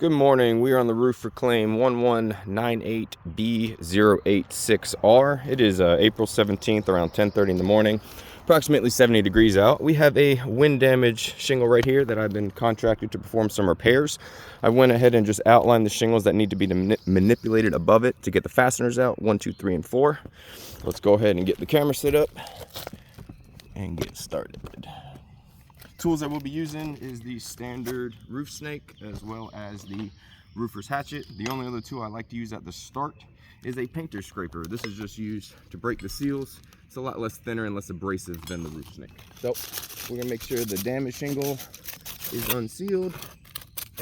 Good morning. We are on the roof for claim 1198B086R. It is April 17th around 10:30 in the morning, approximately 70 degrees out. We have a wind damage shingle right here that I've been contracted to perform some repairs. I went ahead and just outlined the shingles that need to be manipulated above it to get the fasteners out, 1, 2, 3, and 4. Let's go ahead and get the camera set up and get started. Tools that we'll be using is the standard roof snake as well as the roofer's hatchet. The only other tool I like to use at the start is a painter scraper. This is just used to break the seals. It's a lot less thinner and less abrasive than the roof snake. So we're gonna make sure the damaged shingle is unsealed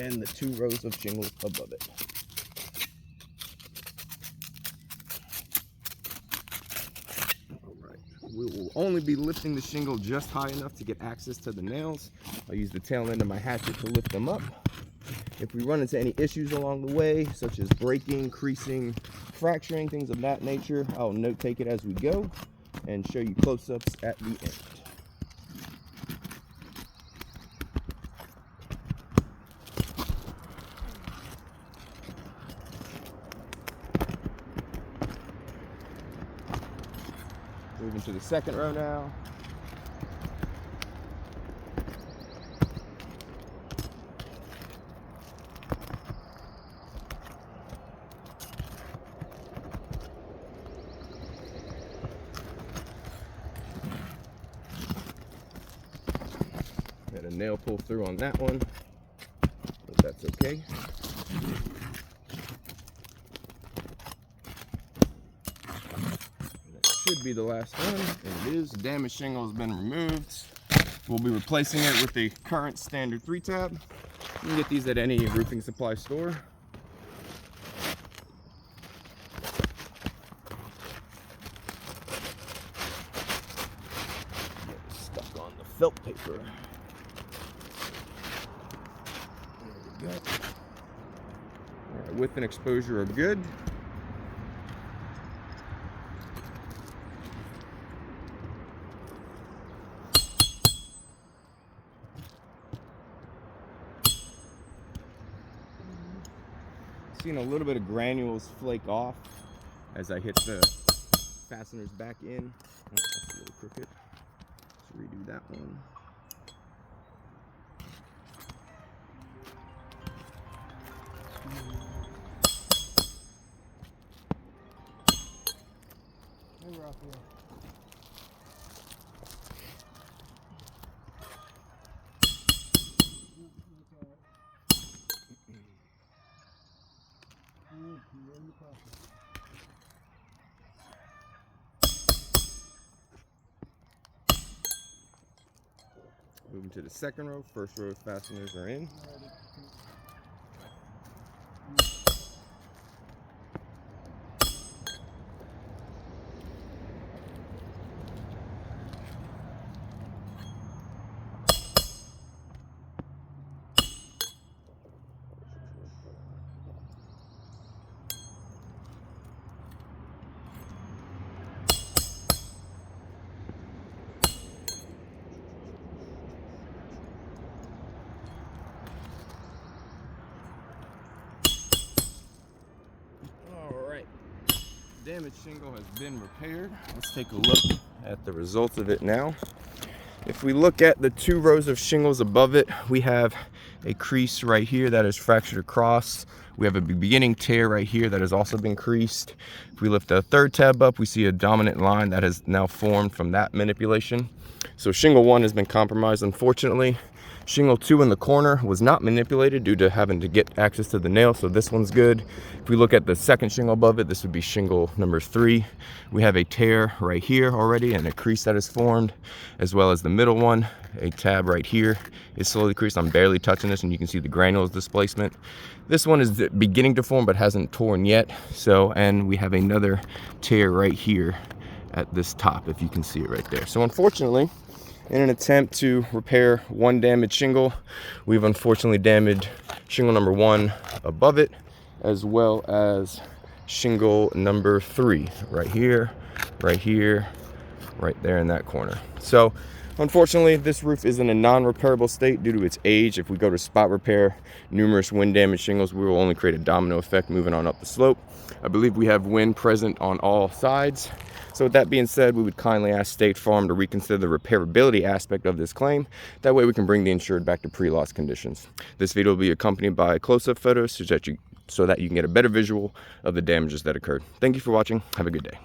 and the 2 rows of shingles above it. We will only be lifting the shingle just high enough to get access to the nails. I'll use the tail end of my hatchet to lift them up. If we run into any issues along the way, such as breaking, creasing, fracturing, things of that nature, I'll note take it as we go and show you close-ups at the end. Moving to the second row now. Had a nail pull through on that one, but that's okay. Should be the last one, and it is. The damaged shingle has been removed. We'll be replacing it with the current standard 3-tab. You can get these at any roofing supply store. Stuck on the felt paper. There we go. All right, width and exposure are good. Seeing a little bit of granules flake off as I hit the fasteners back in. Oh, that's a little crooked. Let's redo that one. Hey, Raphael. Moving to the second row. First row of fasteners are in. Damaged shingle has been repaired. Let's take a look at the results of it now. If we look at the 2 rows of shingles above it, we have a crease right here that is fractured across. We have a beginning tear right here that has also been creased. If we lift the 3rd tab up, we see a dominant line that has now formed from that manipulation. So shingle 1 has been compromised, unfortunately. Shingle 2 in the corner was not manipulated due to having to get access to the nail, so this one's good. If we look at the second shingle above it, this would be shingle number 3. We have a tear right here already and a crease that is formed, as well as the middle one. A tab right here is slowly creased. I'm barely touching this and you can see the granules displacement. This one is beginning to form but hasn't torn yet. And we have another tear right here at this top, if you can see it right there. So unfortunately, in an attempt to repair one damaged shingle, we've unfortunately damaged shingle number 1 above it, as well as shingle number 3 right here, right there in that corner. So Unfortunately, this roof is in a non-repairable state due to its age. If we go to spot repair numerous wind damaged shingles, we will only create a domino effect moving on up the slope. I believe we have wind present on all sides. So with that being said, we would kindly ask State Farm to reconsider the repairability aspect of this claim. That way we can bring the insured back to pre-loss conditions. This video will be accompanied by close-up photos so that you can get a better visual of the damages that occurred. Thank you for watching. Have a good day.